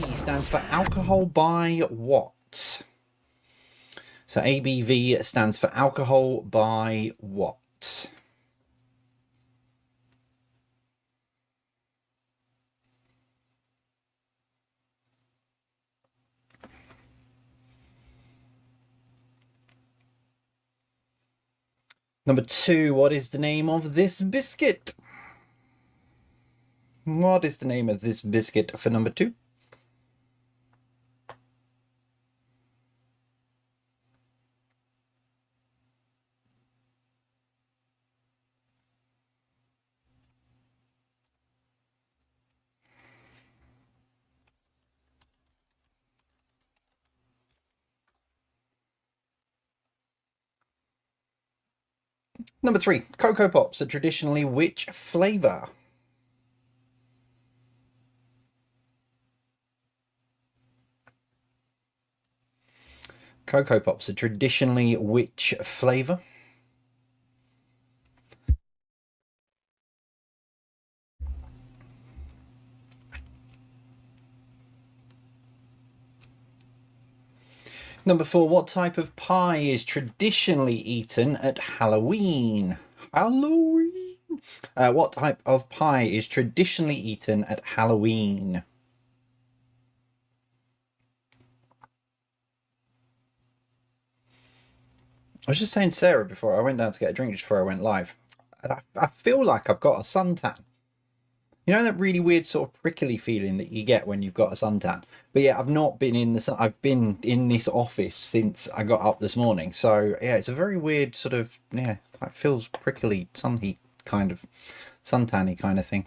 ABV stands for alcohol by what? So ABV stands for alcohol by what? Number 2, what is the name of this biscuit? What is the name of this biscuit for number 2? Number 3, Cocoa Pops are traditionally which flavour? Cocoa Pops are traditionally which flavour? Number 4, what type of pie is traditionally eaten at Halloween? Halloween! What type of pie is traditionally eaten at Halloween? I was just saying Sarah before I went down to get a drink just before I went live. And I feel like I've got a suntan. You know that really weird sort of prickly feeling that you get when you've got a suntan? But yeah, I've not been in the sun. I've been in this office since I got up this morning. So yeah, it's a very weird sort of, yeah, it feels prickly, sun heat kind of, suntanny kind of thing.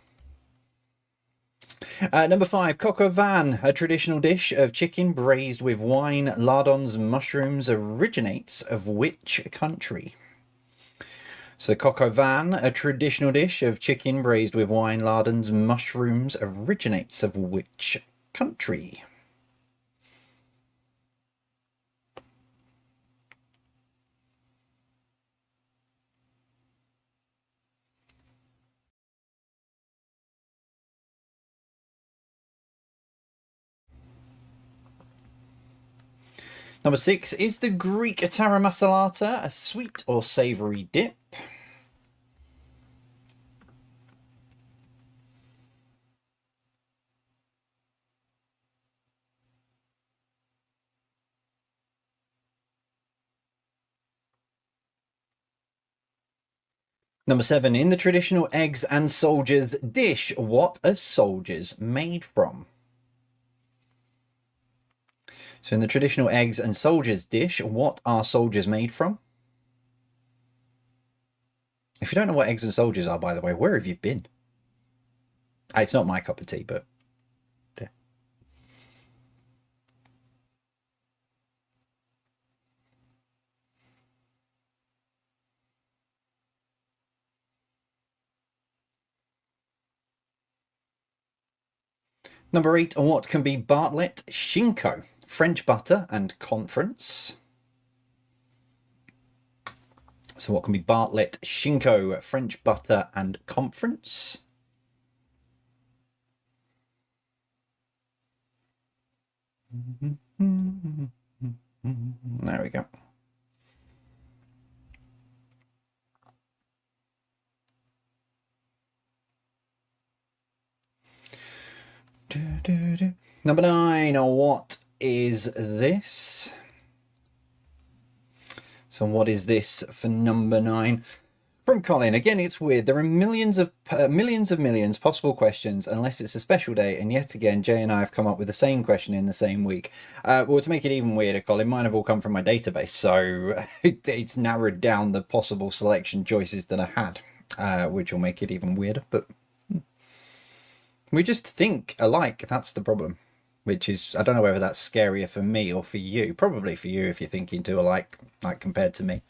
Number 5, coq au vin, a traditional dish of chicken braised with wine, lardons, mushrooms, originates of which country? So coq au vin, a traditional dish of chicken braised with wine, lardons, mushrooms, originates of which country? Number 6, is the Greek tara masalata a sweet or savoury dip? Number 7, in the traditional eggs and soldiers dish, what are soldiers made from? So in the traditional eggs and soldiers dish, what are soldiers made from? If you don't know what eggs and soldiers are, by the way, where have you been? It's not my cup of tea, but yeah. Number 8, what can be Bartlett Shinko? French butter and conference. So what can be Bartlett Shinko? French butter and conference. There we go. Number 9, what is this? So what is this for number 9? From Colin, again, it's weird. There are millions of millions possible questions unless it's a special day. And yet again, Jay and I have come up with the same question in the same week. Well, to make it even weirder, Colin, mine have all come from my database. So it's narrowed down the possible selection choices that I had, which will make it even weirder. But we just think alike. That's the problem, which is, I don't know whether that's scarier for me or for you. Probably for you if you're thinking too alike, like compared to me.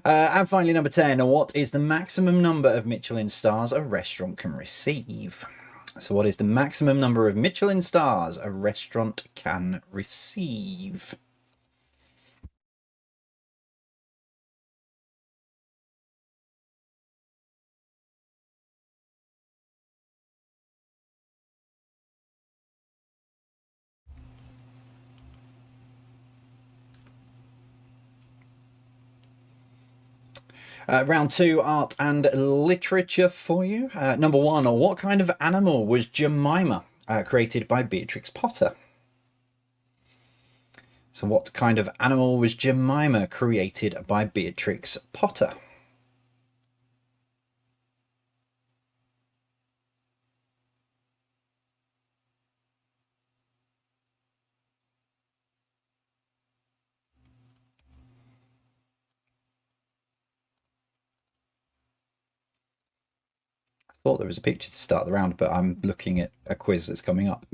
And finally, number 10, what is the maximum number of Michelin stars a restaurant can receive? So what is the maximum number of Michelin stars a restaurant can receive? Round 2, art and literature for you. Number 1, what kind of animal was Jemima, created by Beatrix Potter? So what kind of animal was Jemima created by Beatrix Potter? Thought there was a picture to start the round, but I'm looking at a quiz that's coming up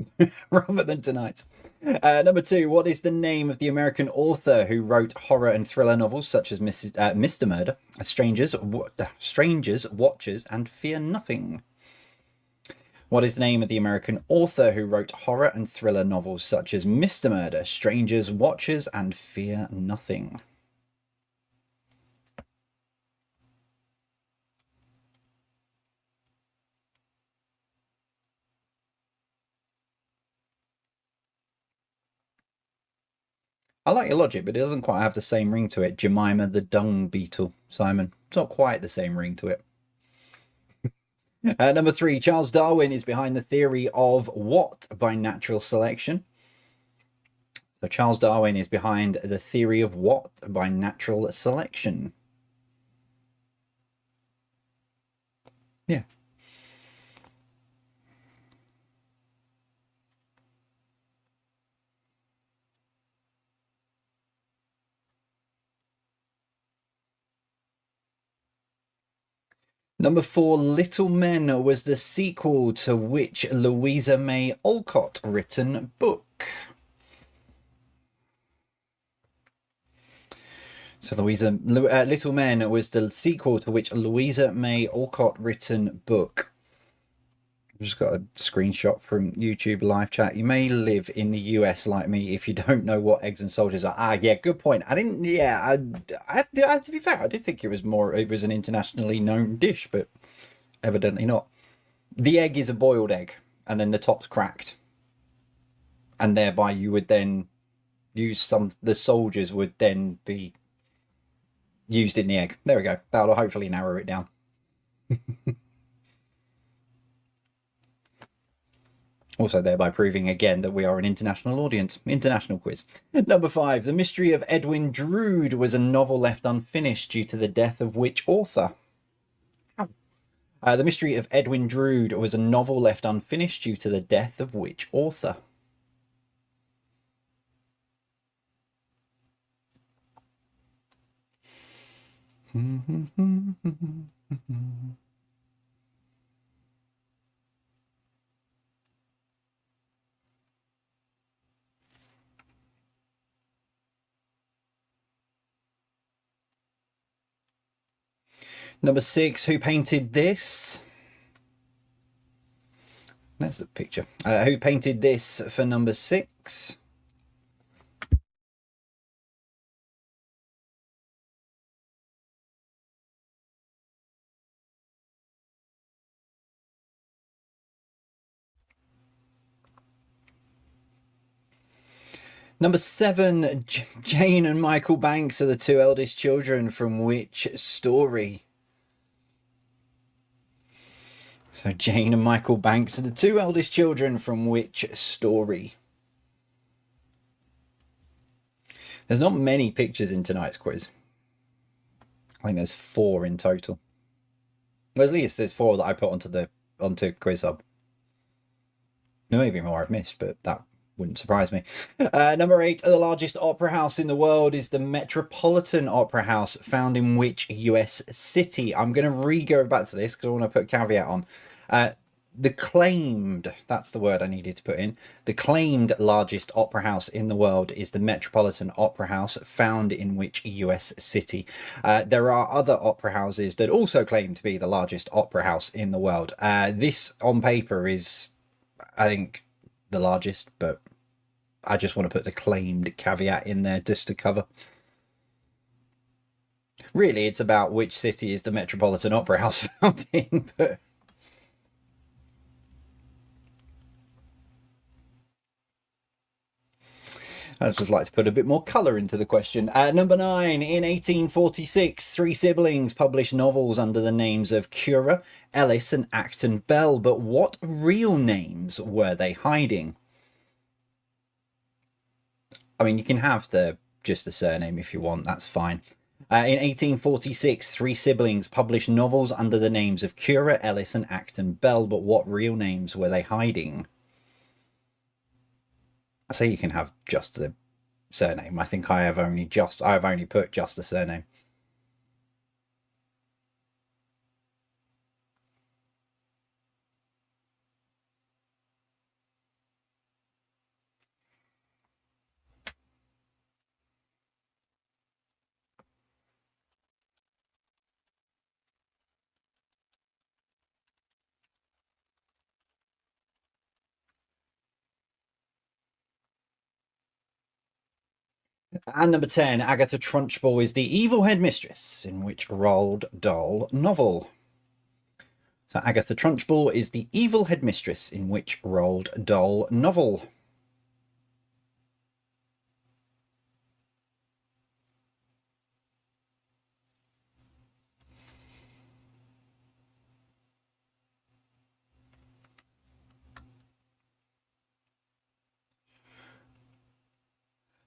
rather than tonight. Number 2, what is the name of the American author who wrote horror and thriller novels such as Mr. Murder, Strangers, Watchers, and Fear Nothing? What is the name of the American author who wrote horror and thriller novels such as Mr. Murder, Strangers, Watchers, and Fear Nothing? I like your logic, but it doesn't quite have the same ring to it. Jemima the Dung Beetle, Simon. It's not quite the same ring to it. Number 3, Charles Darwin is behind the theory of what by natural selection? So Charles Darwin is behind the theory of what by natural selection? Yeah. Number 4, Little Men was the sequel to which Louisa May Alcott written book? So Little Men was the sequel to which Louisa May Alcott written book. I've just got a screenshot from YouTube live chat. You may live in the US like me if you don't know what eggs and soldiers are. Ah, yeah, good point. I didn't. Yeah, to be fair, I did think it was an internationally known dish, but evidently not. The egg is a boiled egg, and then the top's cracked, and thereby you would then use the soldiers would then be used in the egg. There we go. That'll hopefully narrow it down. Also thereby proving again that we are an international audience. International quiz. Number 5, The Mystery of Edwin Drood was a novel left unfinished due to the death of which author? The Mystery of Edwin Drood was a novel left unfinished due to the death of which author? Number 6, who painted this? There's the picture. Who painted this for number 6? Number 7, Jane and Michael Banks are the 2 eldest children from which story? So Jane and Michael Banks are the 2 eldest children from which story? There's not many pictures in tonight's quiz. I think there's 4 in total. Well, at least there's 4 that I put onto Quiz Hub. There may be more I've missed, but that wouldn't surprise me. Number 8, the largest opera house in the world is the Metropolitan Opera House, found in which US city? I'm going to go back to this because I want to put a caveat on. The claimed, that's the word I needed to put in, the claimed largest opera house in the world is the Metropolitan Opera House, found in which US city? There are other opera houses that also claim to be the largest opera house in the world. This on paper is, I think, the largest, but I just want to put the claimed caveat in there just to cover. Really, it's about which city is the Metropolitan Opera House found in, but... I'd just like to put a bit more colour into the question. Number 9. In 1846, 3 siblings published novels under the names of Currer, Ellis and Acton Bell. But what real names were they hiding? I mean, you can have just the surname if you want. That's fine. In 1846, 3 siblings published novels under the names of Currer, Ellis and Acton Bell. But what real names were they hiding? I say you can have just the surname. I think I have only put just the surname. And number 10, Agatha Trunchbull is the evil headmistress in which Roald Dahl novel? So Agatha Trunchbull is the evil headmistress in which Roald Dahl novel?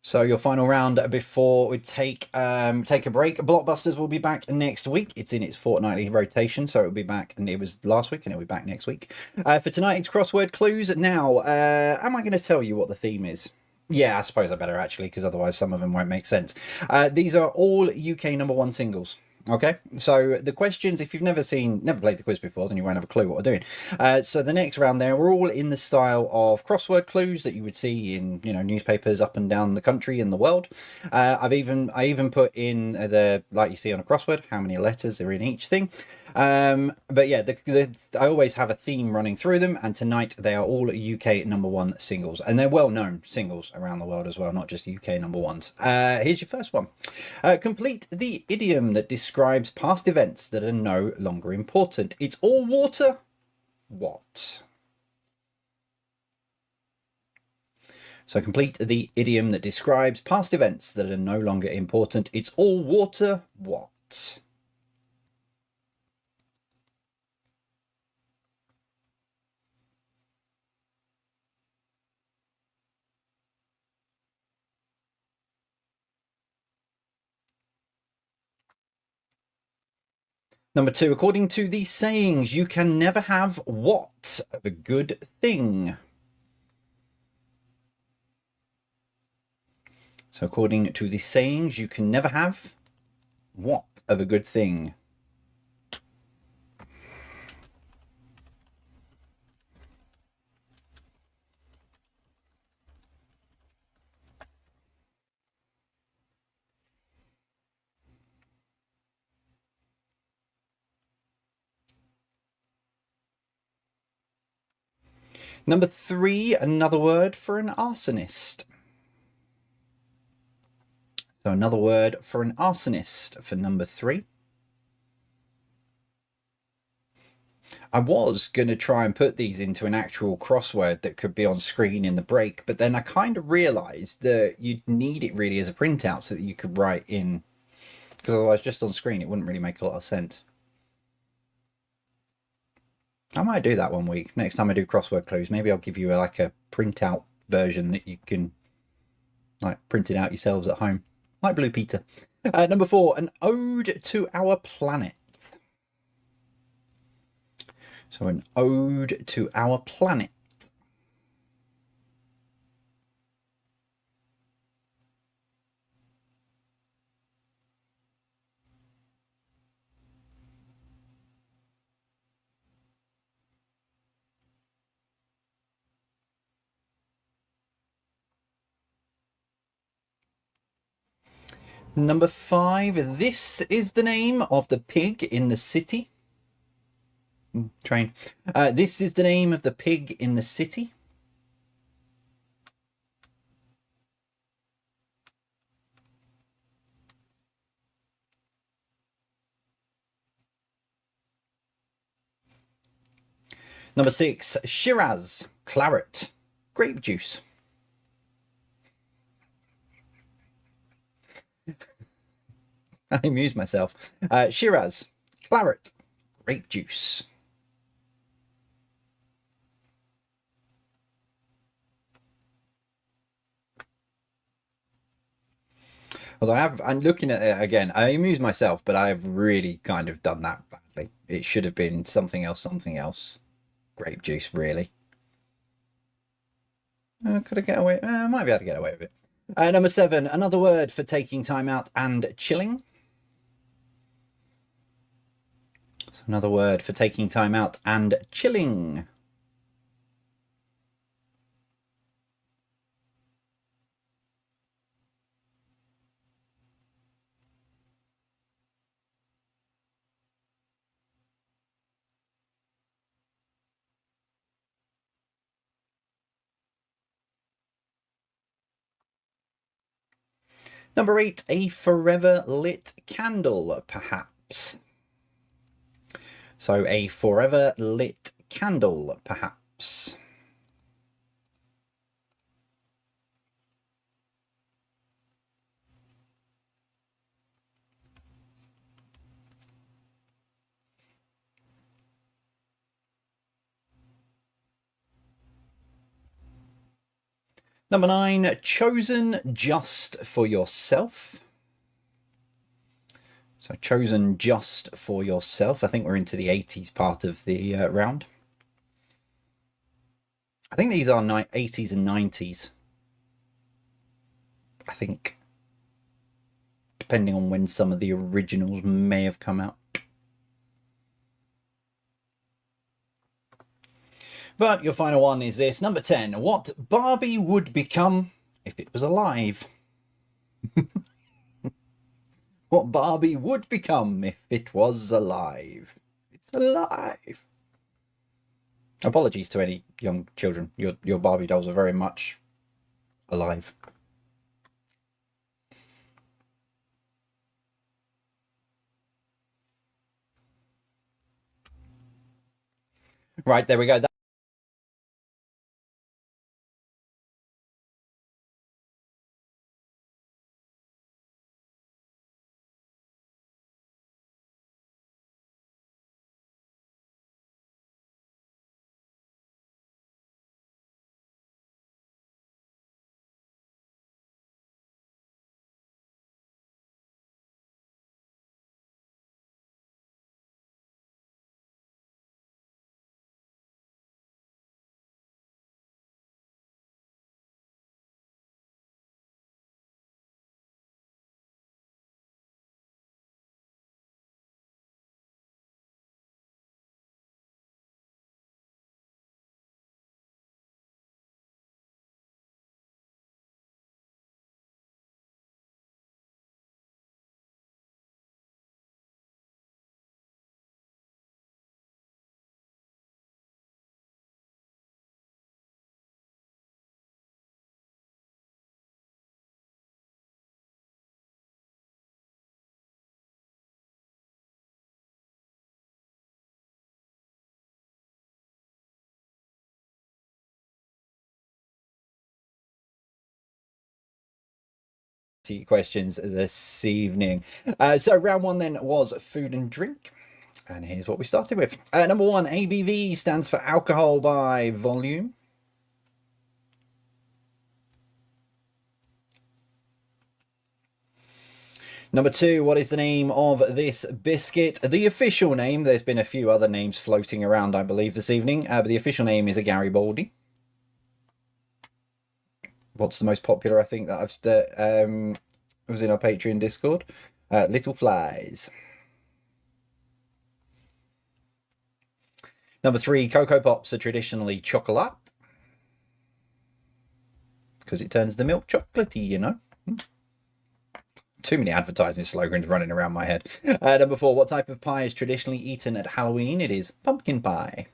So your final round before we take a break. Blockbusters will be back next week. It's in its fortnightly rotation, so it'll be back. And it was last week, and it'll be back next week. For tonight, it's crossword clues. Now, am I going to tell you what the theme is? Yeah, I suppose I better actually, because otherwise some of them won't make sense. These are all UK #1 singles. Okay, so the questions, if you've never played the quiz before, then you won't have a clue what we're doing. So the next round there, we're all in the style of crossword clues that you would see in, newspapers up and down the country and the world. I even put in like you see on a crossword, how many letters are in each thing. But yeah, I always have a theme running through them, and tonight they are all UK #1 singles, and they're well-known singles around the world as well, not just UK #1s. Here's your first one. Complete the idiom that describes past events that are no longer important. It's all water. What? So complete the idiom that describes past events that are no longer important. It's all water. What? Number 2, according to these sayings, you can never have what of a good thing? So according to these sayings, you can never have what of a good thing? Number 3, another word for an arsonist. So another word for an arsonist for number 3. I was going to try and put these into an actual crossword that could be on screen in the break, but then I kind of realised that you'd need it really as a printout so that you could write in, because otherwise just on screen it wouldn't really make a lot of sense. I might do that one week. Next time I do crossword clues, maybe I'll give you like a printout version that you can like print it out yourselves at home, like Blue Peter. Number 4, an ode to our planet. So an ode to our planet. Number 5, this is the name of the pig in the city. Train. This is the name of the pig in the city. Number 6, Shiraz, claret, grape juice. I amuse myself. Shiraz, claret, grape juice. Although I'm looking at it again, I amuse myself, but I've really kind of done that badly. It should have been something else, something else. Grape juice, really. Could I get away? I might be able to get away with it. Number 7, another word for taking time out and chilling. So another word for taking time out and chilling. Number 8, a forever lit candle, perhaps. So a forever lit candle, perhaps. Number 9, chosen just for yourself. So chosen just for yourself. I think we're into the 80s part of the round. I think these are 80s and 90s. I think, depending on when some of the originals may have come out. But your final one is this, number 10. What Barbie would become if it was alive. What Barbie would become if it was alive. It's alive. Apologies to any young children. Your Barbie dolls are very much alive. Right, there we go. Questions this evening. So round 1 then was food and drink. And here's what we started with. Number 1, ABV stands for alcohol by volume. Number 2, what is the name of this biscuit? The official name, there's been a few other names floating around, I believe, this evening, but the official name is a Garibaldi. What's the most popular, I think, that I've was in our Patreon Discord? Little Flies. Number 3, Cocoa Pops are traditionally chocolate. Because it turns the milk chocolatey, you know. Too many advertising slogans running around my head. Number 4, what type of pie is traditionally eaten at Halloween? It is pumpkin pie.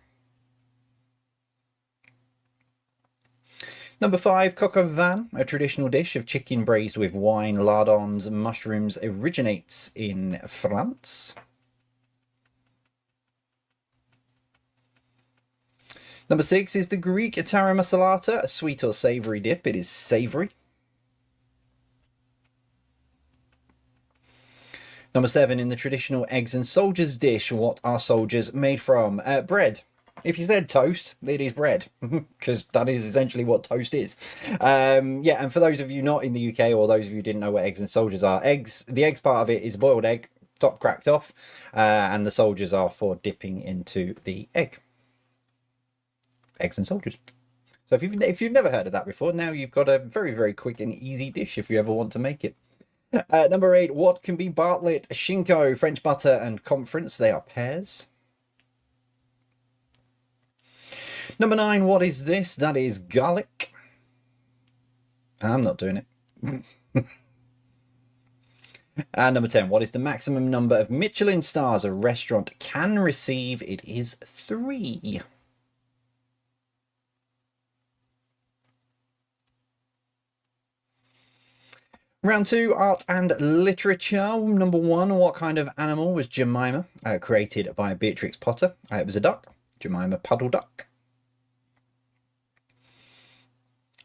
Number 5, coq au vin, a traditional dish of chicken braised with wine, lardons, and mushrooms, originates in France. Number 6 is the Greek tara masalata, a sweet or savoury dip. It is savoury. Number 7, in the traditional eggs and soldiers dish, what are soldiers made from? Bread. If you said toast, it is bread, because that is essentially what toast is. Yeah, and for those of you not in the UK, or those of you who didn't know what eggs and soldiers are, the eggs part of it is a boiled egg, top cracked off, and the soldiers are for dipping into the egg. Eggs and soldiers. So if you've never heard of that before, now you've got a very, very quick and easy dish if you ever want to make it. Number 8, what can be Bartlett, Shinko, French butter, and conference? They are pears. Number 9, what is this? That is garlic. I'm not doing it. And number 10, what is the maximum number of Michelin stars a restaurant can receive? It is 3. Round 2, art and literature. Number 1, what kind of animal was Jemima? Created by Beatrix Potter. It was a duck. Jemima Puddle Duck.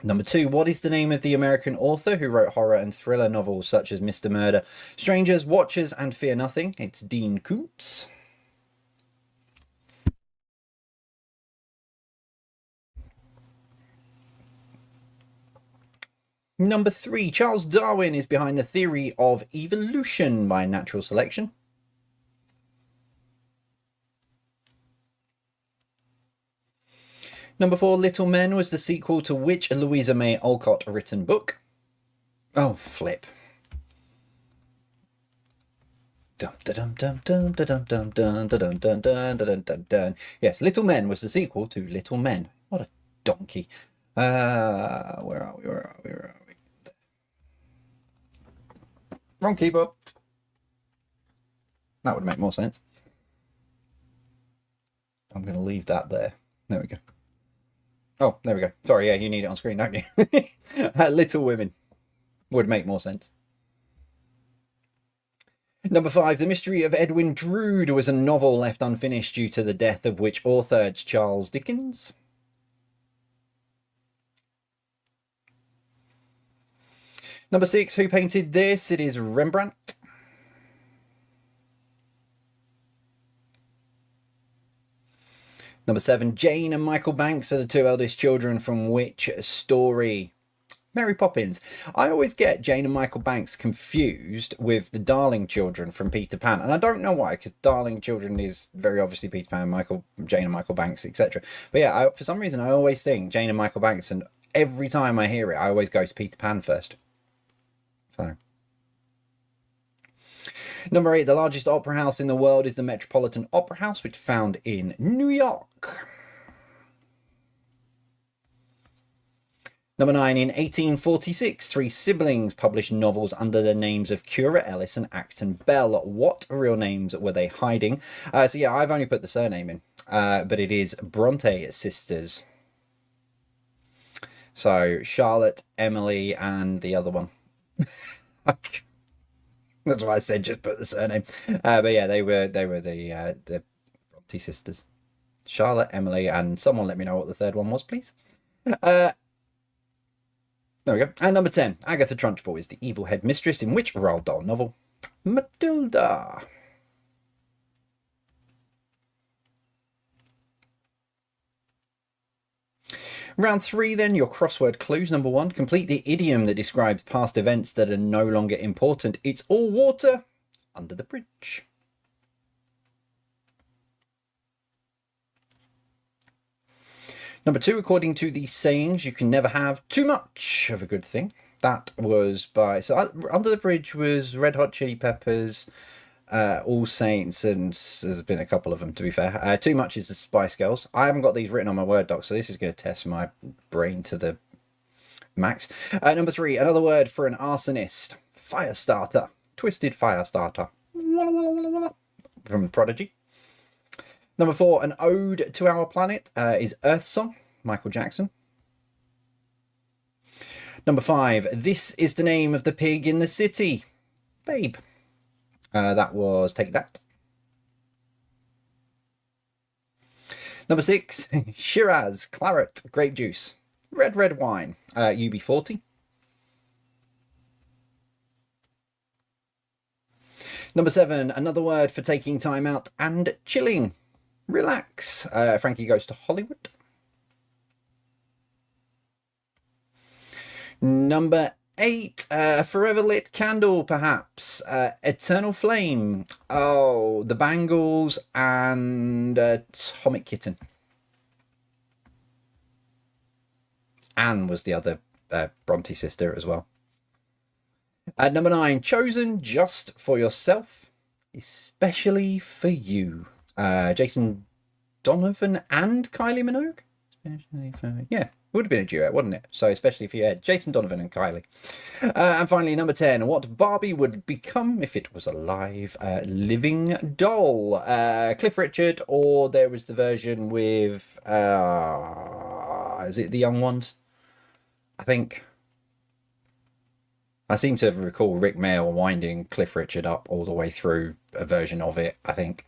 Number 2, what is the name of the American author who wrote horror and thriller novels such as Mr. Murder, Strangers, Watchers, and Fear Nothing? It's Dean Koontz. Number 3, Charles Darwin is behind the theory of evolution by natural selection. Number 4, Little Men was the sequel to which Louisa May Alcott written book? Oh, flip. Yes, Little Men was the sequel to Little Men. What a donkey. Where are we? Wrong keyboard. That would make more sense. I'm going to leave that there. There we go. Oh, there we go. Sorry, yeah, you need it on screen, don't you? Little Women would make more sense. Number 5, The Mystery of Edwin Drood was a novel left unfinished due to the death of which author? It's Charles Dickens. Number 6, who painted this? It is Rembrandt. Number 7, Jane and Michael Banks are the 2 eldest children from which story? Mary Poppins. I always get Jane and Michael Banks confused with the Darling Children from Peter Pan, and I don't know why, because Darling Children is very obviously Peter Pan, Jane and Michael Banks, etc. But yeah, for some reason I always think Jane and Michael Banks, and every time I hear it I always go to Peter Pan first. So. Number 8, the largest opera house in the world is the Metropolitan Opera House, which is found in New York. Number 9, in 1846, 3 siblings published novels under the names of Cura Ellis and Acton Bell. What real names were they hiding? So yeah, I've only put the surname in, but it is Bronte sisters. So Charlotte, Emily, and the other one. That's why I said just put the surname. But yeah, they were the Bronte sisters. Charlotte, Emily, and someone let me know what the third one was, please. There we go. And number 10, Agatha Trunchbull is the evil headmistress in which Roald Dahl novel? Matilda. Round 3 then, your crossword clues. Number 1, complete the idiom that describes past events that are no longer important. It's all water under the bridge. Number 2, according to the sayings, you can never have too much of a good thing. That was by... So Under the Bridge was Red Hot Chili Peppers, All Saints, and there's been a couple of them, to be fair. Too Much is the Spice Girls. I haven't got these written on my Word doc, so this is going to test my brain to the max. Number 3, another word for an arsonist. Firestarter. Twisted Firestarter. Walla, walla, walla, walla. From Prodigy. Number 4, an ode to our planet is Earth Song, Michael Jackson. Number 5, this is the name of the pig in the city. Babe. That was Take That. Number 6, Shiraz, claret, grape juice, red wine, UB40. Number 7, another word for taking time out and chilling. Relax. Frankie Goes to Hollywood. Number 8, Forever Lit Candle, perhaps. Eternal Flame. Oh, The Bangles and Atomic Kitten. Anne was the other Bronte sister as well. Number 9, Chosen Just for Yourself, especially for you. Jason Donovan and Kylie Minogue? Yeah, would have been a duet, wouldn't it? So especially if you had Jason Donovan and Kylie. And finally, number 10, what Barbie would become if it was alive. Living Doll. Cliff Richard, or there was the version with, is it The Young Ones? I think. I seem to recall Rick Mail winding Cliff Richard up all the way through a version of it, I think,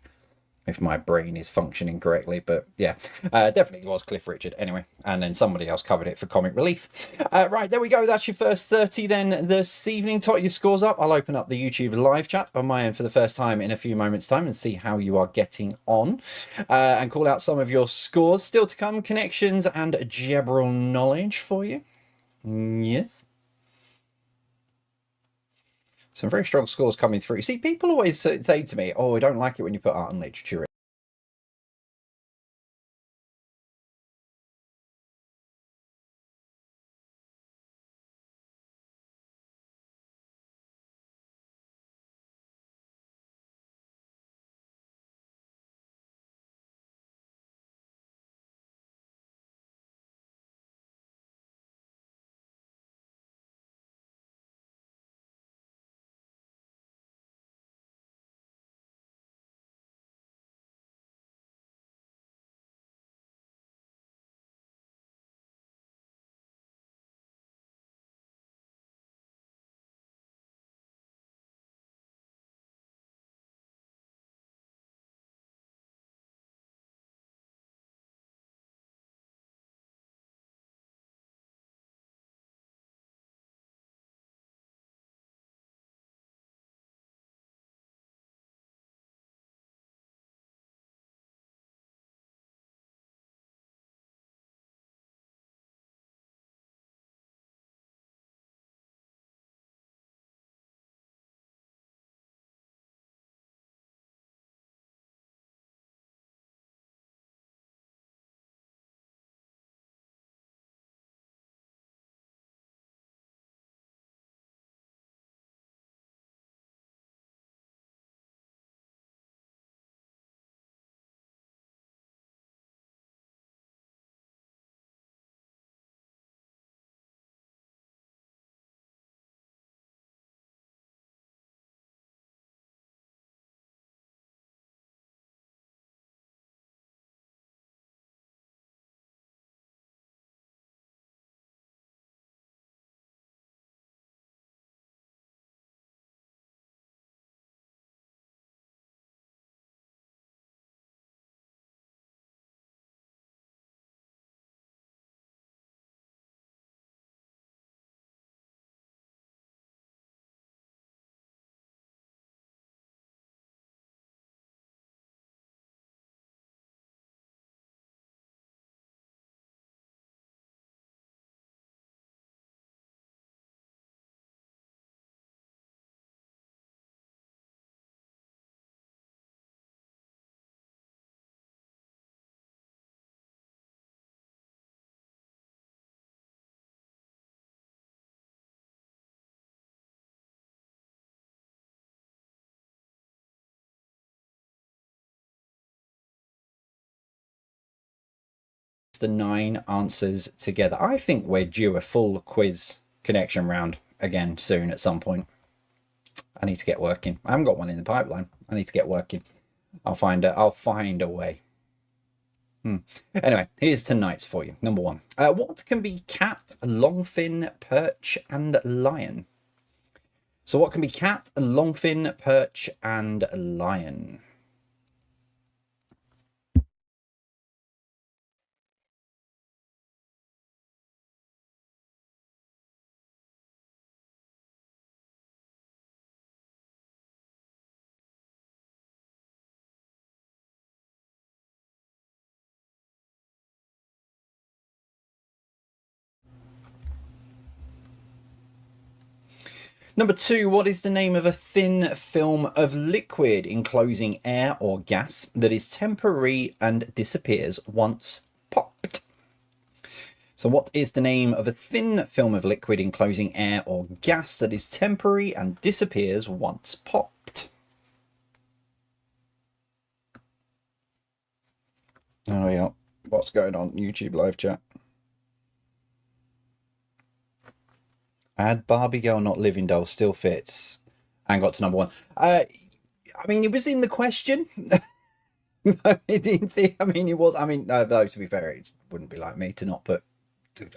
if my brain is functioning correctly. But yeah, definitely was Cliff Richard anyway. And then somebody else covered it for Comic Relief. Right, there we go. That's your first 30 then this evening. Tot your scores up. I'll open up the YouTube live chat on my end for the first time in a few moments' time and see how you are getting on. And call out some of your scores. Still to come, connections and general knowledge for you. Yes. Some very strong scores coming through. See, people always say to me, oh, I don't like it when you put art and literature in. The 9 answers together. I think we're due a full quiz connection round again soon at some point. I need to get working. I haven't got one in the pipeline. I need to get working. I'll find a way. Anyway, here's tonight's for you. Number 1. What can be cat, longfin, perch, and lion? So what can be cat, longfin, perch, and lion? Number 2, what is the name of a thin film of liquid enclosing air or gas that is temporary and disappears once popped? So what is the name of a thin film of liquid enclosing air or gas that is temporary and disappears once popped? Oh yeah, what's going on? YouTube live chat. Add Barbie Girl, not Living Doll, still fits. And got to number 1. I mean, it was in the question. I mean, it was. I mean, though, to be fair, it wouldn't be like me to not put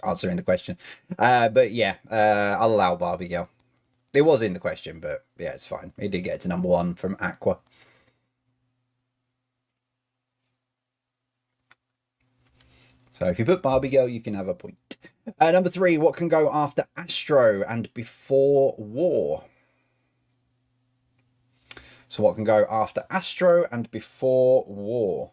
answering the question. But yeah, I'll allow Barbie Girl. It was in the question, but yeah, it's fine. It did get to number 1 from Aqua. So if you put Barbie Girl, you can have a point. Number 3, what can go after Astro and before War? So what can go after Astro and before War?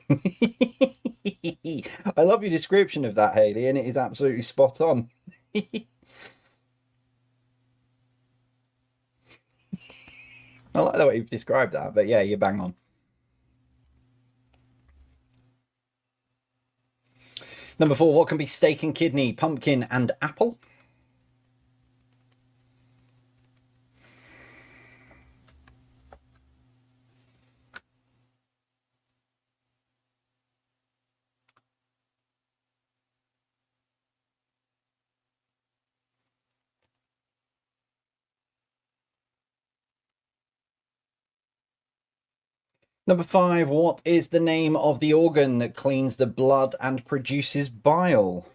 I love your description of that, Haley, and it is absolutely spot on. I like the way you've described that, but yeah, you're bang on. Number 4, what can be steak and kidney, pumpkin and apple? Number 5, what is the name of the organ that cleans the blood and produces bile?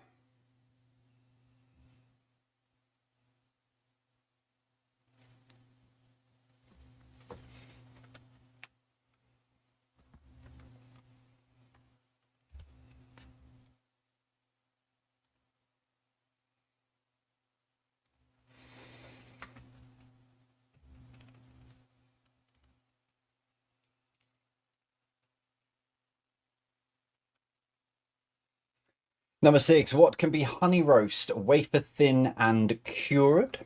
Number 6, what can be honey roast, wafer thin and cured?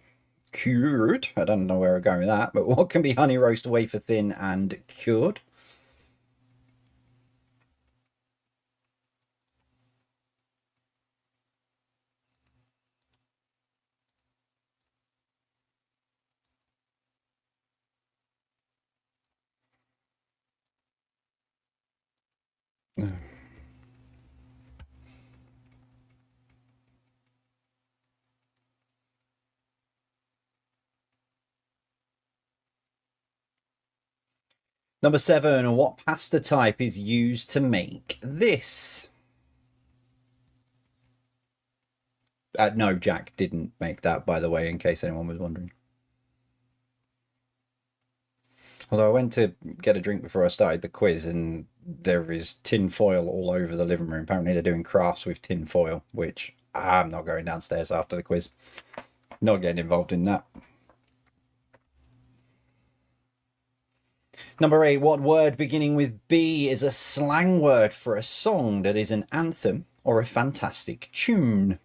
Cured? I don't know where we're going with that, but what can be honey roast, wafer thin and cured? Number 7, what pasta type is used to make this? No, Jack didn't make that, by the way, in case anyone was wondering. Although I went to get a drink before I started the quiz, and there is tin foil all over the living room. Apparently they're doing crafts with tin foil, which I'm not going downstairs after the quiz. Not getting involved in that. Number 8, what word beginning with B is a slang word for a song that is an anthem or a fantastic tune?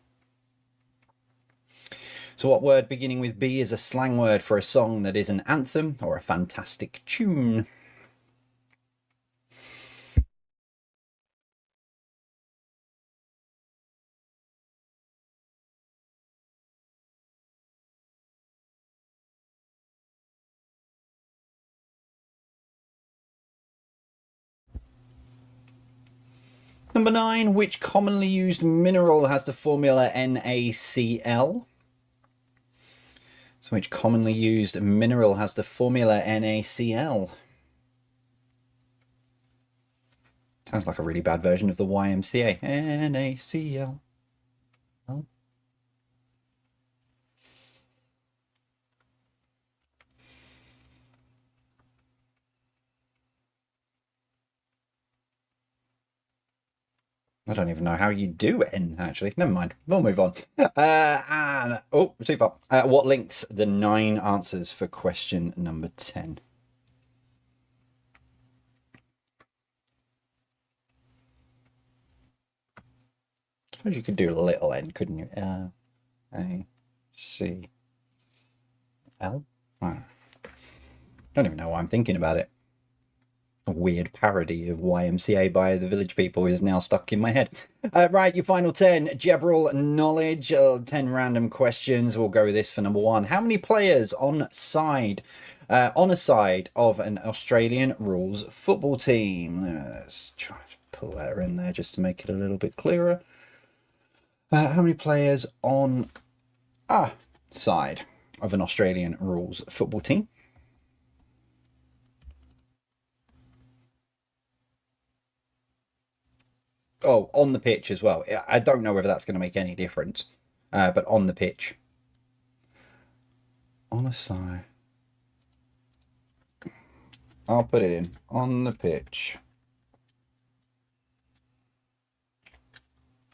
So what word beginning with B is a slang word for a song that is an anthem or a fantastic tune? Number 9, which commonly used mineral has the formula NaCl? So which commonly used mineral has the formula NaCl? Sounds like a really bad version of the YMCA. NaCl. Oh. I don't even know how you do N, actually. Never mind. We'll move on. Oh, too far. What links the 9 answers for question number 10? suppose you could do a little n, couldn't you? A, C, L? Oh. Don't even know why I'm thinking about it. A weird parody of YMCA by the Village People is now stuck in my head. Right, your final 10. General knowledge. 10 random questions. We'll go with this for number 1. How many players on a side of an Australian rules football team? Let's try to pull that in there just to make it a little bit clearer. How many players on a side of an Australian rules football team? Oh, on the pitch as well. I don't know whether that's going to make any difference, but on the pitch. On a side. I'll put it in. On the pitch.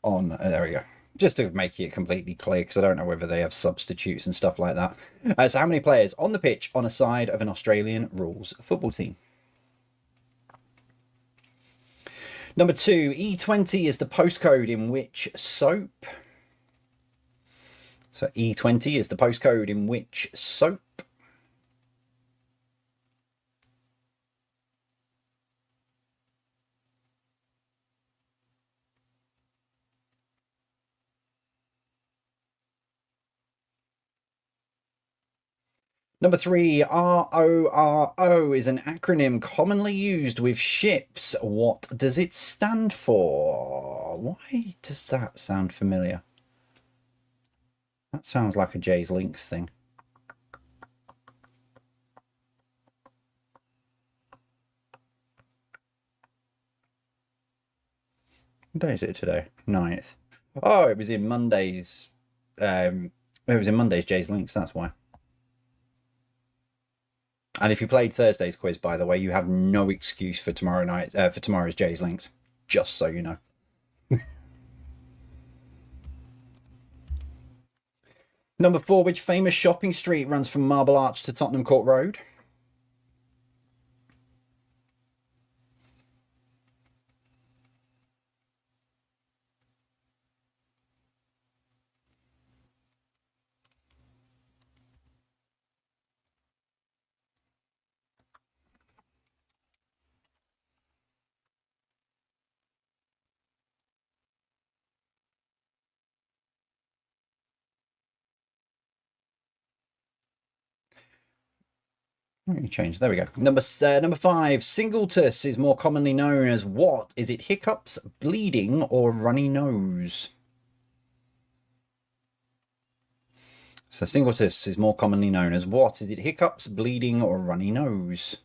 There we go. Just to make it completely clear, because I don't know whether they have substitutes and stuff like that. So how many players on the pitch on a side of an Australian rules football team? Number 2, E20 is the postcode in which soap? So E20 is the postcode in which soap? Number 3, RORO is an acronym commonly used with ships. What does it stand for? Why does that sound familiar? That sounds like a Jay's Links thing. What day is it today? 9th. Oh, it was in Monday's. It was in Monday's Jay's Links. That's why. And if you played Thursday's quiz, by the way, you have no excuse for tomorrow's Jay's Links. Just so you know. Number 4, which famous shopping street runs from Marble Arch to Tottenham Court Road? Let me change. There we go. Number 5. Singultus is more commonly known as what? Is it hiccups, bleeding, or runny nose? So singultus is more commonly known as what? Is it hiccups, bleeding, or runny nose?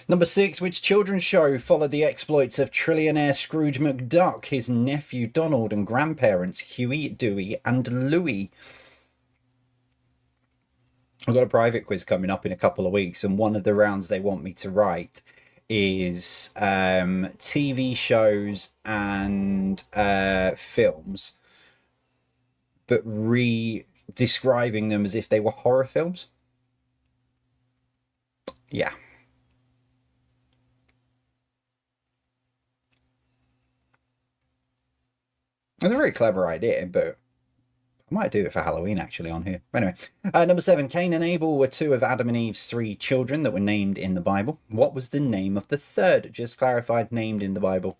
Number 6, which children's show followed the exploits of trillionaire Scrooge McDuck, his nephew Donald, and grandparents Huey, Dewey, and Louie? I've got a private quiz coming up in a couple of weeks, and one of the rounds they want me to write is TV shows and films, but describing them as if they were horror films. Yeah. It's a very clever idea, but I might do it for Halloween actually on here. Anyway, number 7, Cain and Abel were 2 of Adam and Eve's 3 children that were named in the Bible. What was the name of the third? Just clarified, named in the Bible.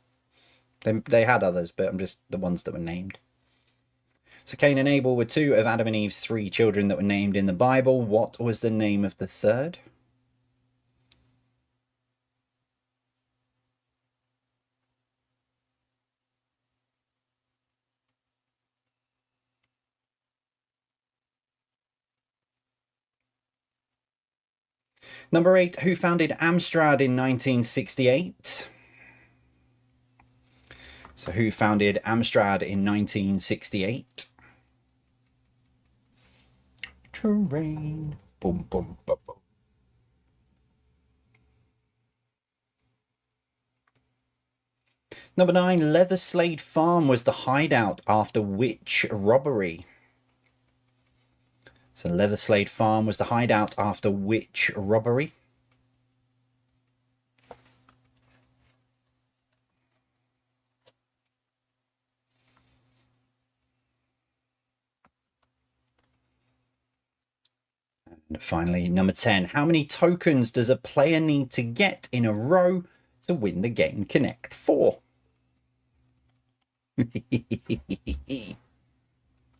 They had others, but I'm just the ones that were named. So Cain and Abel were 2 of Adam and Eve's 3 children that were named in the Bible. What was the name of the third? Number 8, who founded Amstrad in 1968? So who founded Amstrad in 1968? Terrain. Boom, boom, boom, boom. Number 9, Leatherslade Farm was the hideout after which robbery? So Leatherslade Farm was the hideout after which robbery? And finally, number 10, how many tokens does a player need to get in a row to win the game Connect 4?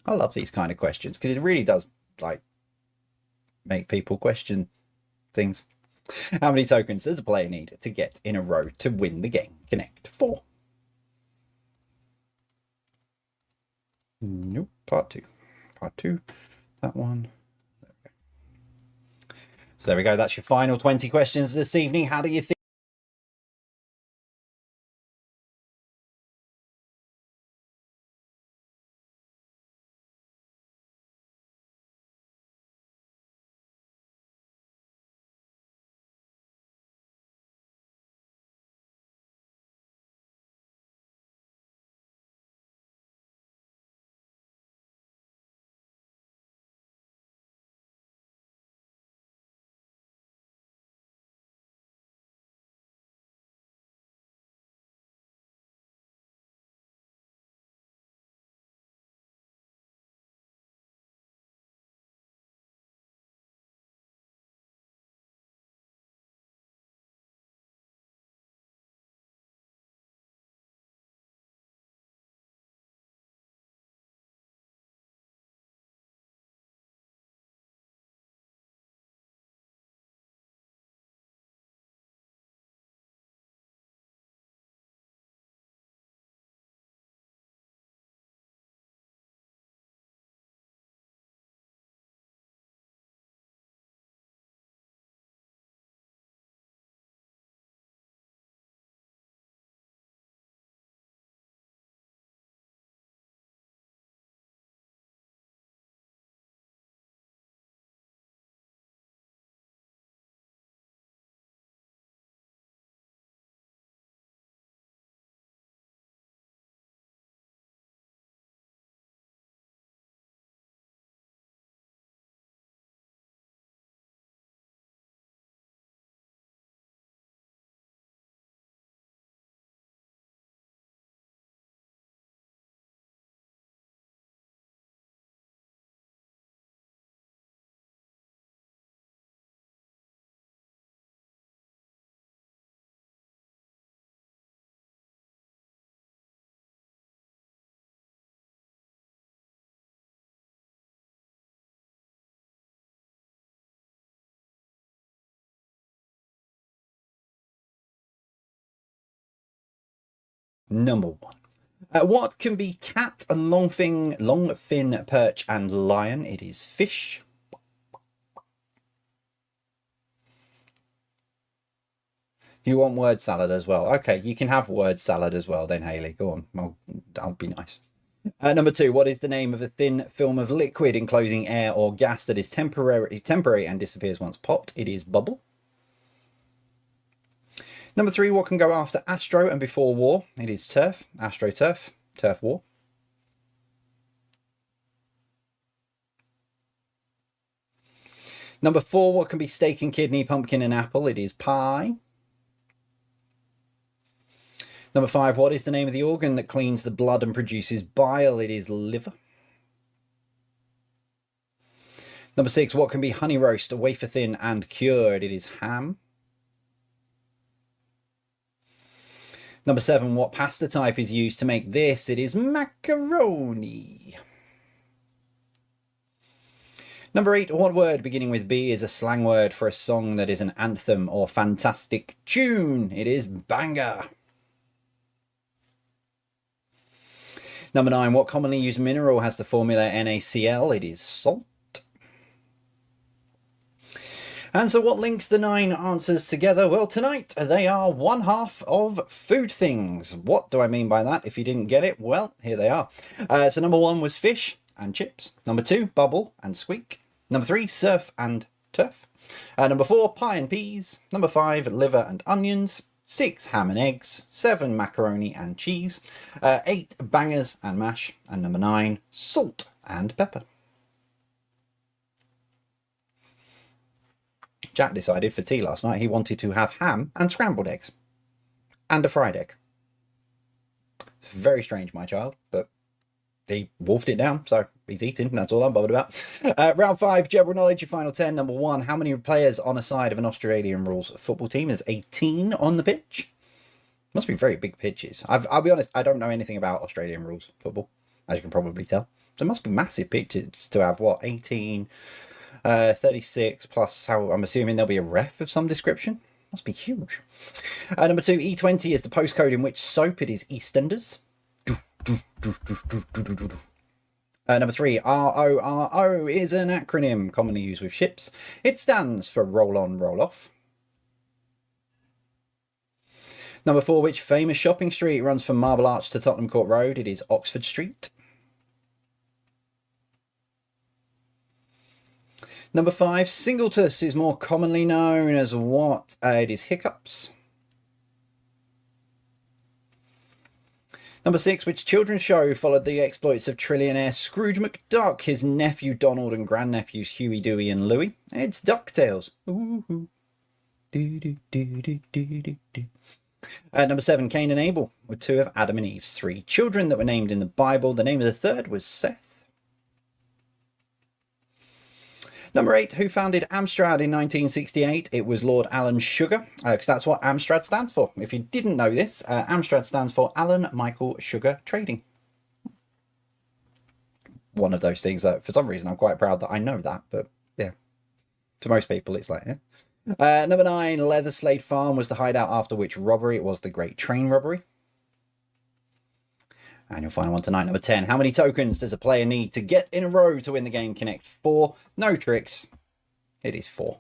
I love these kind of questions because it really does like make people question things. How many tokens does a player need to get in a row to win the game Connect 4? Nope, part 2. Part 2, that one. There we go. So there we go. That's your final 20 questions this evening. How do you think? Number 1. What can be cat, longfin, perch, and lion? It is fish. You want word salad as well? Okay, you can have word salad as well then, Haley. Go on. I'll be nice. Number 2, what is the name of a thin film of liquid enclosing air or gas that is temporary and disappears once popped? It is bubble. Number 3, what can go after Astro and before war? It is turf. AstroTurf. Turf war. Number 4, what can be steak and kidney, pumpkin and apple? It is pie. Number 5, what is the name of the organ that cleans the blood and produces bile? It is liver. Number 6, what can be honey roast, wafer thin and cured? It is ham. Number 7, what pasta type is used to make this? It is macaroni. Number 8, what word beginning with B is a slang word for a song that is an anthem or fantastic tune? It is banger. Number 9, what commonly used mineral has the formula NaCl? It is salt. And so what links the 9 answers together? Well, tonight they are one half of food things. What do I mean by that? If you didn't get it, well, here they are. So number 1 was fish and chips. Number 2, bubble and squeak. Number 3, surf and turf. Number 4, pie and peas. Number 5, liver and onions. 6 ham and eggs, 7 macaroni and cheese, 8 bangers and mash, and number 9 salt and pepper. Jack decided for tea last night he wanted to have ham and scrambled eggs and a fried egg. It's very strange, my child, but he wolfed it down, so he's eating. That's all I'm bothered about. Round 5, general knowledge, your final 10. Number 1, how many players on a side of an Australian rules football team? There's 18 on the pitch. Must be very big pitches. I'll be honest, I don't know anything about Australian rules football, as you can probably tell. So it must be massive pitches to have, what, 18, 36, plus how I'm assuming there'll be a ref of some description. Must be huge. Number 2, E20 is the postcode in which soap. It is EastEnders. Number 3, RORO is an acronym commonly used with ships. It stands for roll on, roll off. Number 4, which famous shopping street runs from Marble Arch to Tottenham Court Road? It is Oxford Street. Number 5, Singletus is more commonly known as what? It is hiccups. Number 6, which children's show followed the exploits of trillionaire Scrooge McDuck, his nephew Donald and grandnephews Huey, Dewey and Louie? It's DuckTales. Ooh. Number 7, Cain and Abel were 2 of Adam and Eve's 3 children that were named in the Bible. The name of the third was Seth. Number 8, who founded Amstrad in 1968? It was Lord Alan Sugar, because that's what Amstrad stands for. If you didn't know this, Amstrad stands for Alan Michael Sugar Trading. One of those things that, for some reason, I'm quite proud that I know that, but yeah, to most people, it's like, yeah. Number 9, Leatherslade Farm was the hideout after which robbery? It was the Great Train Robbery. And your final one tonight, number 10. How many tokens does a player need to get in a row to win the game? Connect 4. No tricks. It is 4.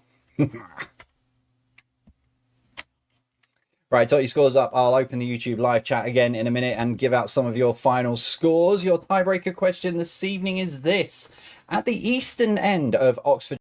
Right, tot your scores up. I'll open the YouTube live chat again in a minute and give out some of your final scores. Your tiebreaker question this evening is this. At the eastern end of Oxford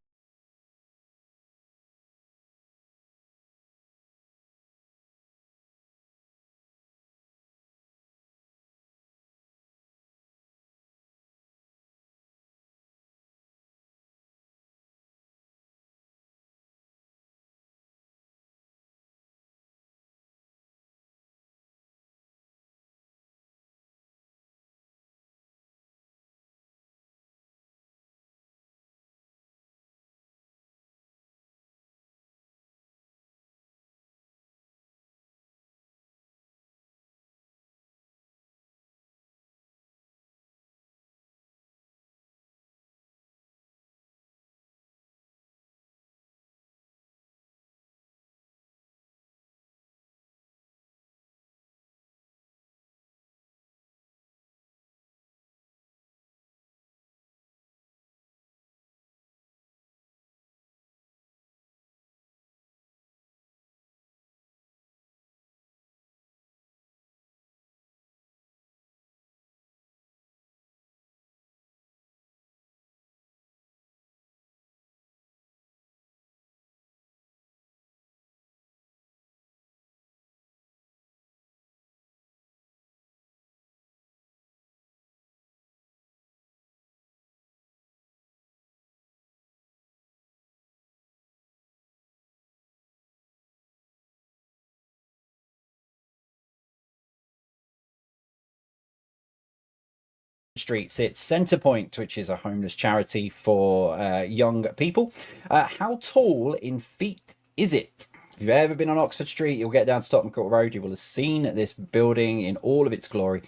Street sits Centrepoint, which is a homeless charity for young people. How tall in feet is it? If you've ever been on Oxford Street, you'll get down to Tottenham Court Road. You will have seen this building in all of its glory.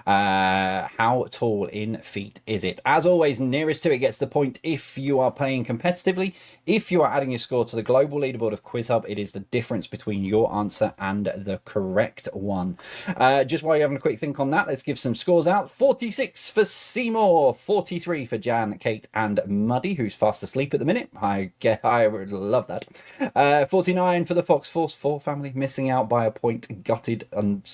How tall in feet is it? As always, nearest to it gets the point if you are playing competitively. If you are adding your score to the global leaderboard of QuizHub, it is the difference between your answer and the correct one. Just while you're having a quick think on that, let's give some scores out. 46 for Seymour, 43 for Jan, Kate, and Muddy, who's fast asleep at the minute. I would love that. 49 for the Fox Force 4 family, missing out by a point, gutted and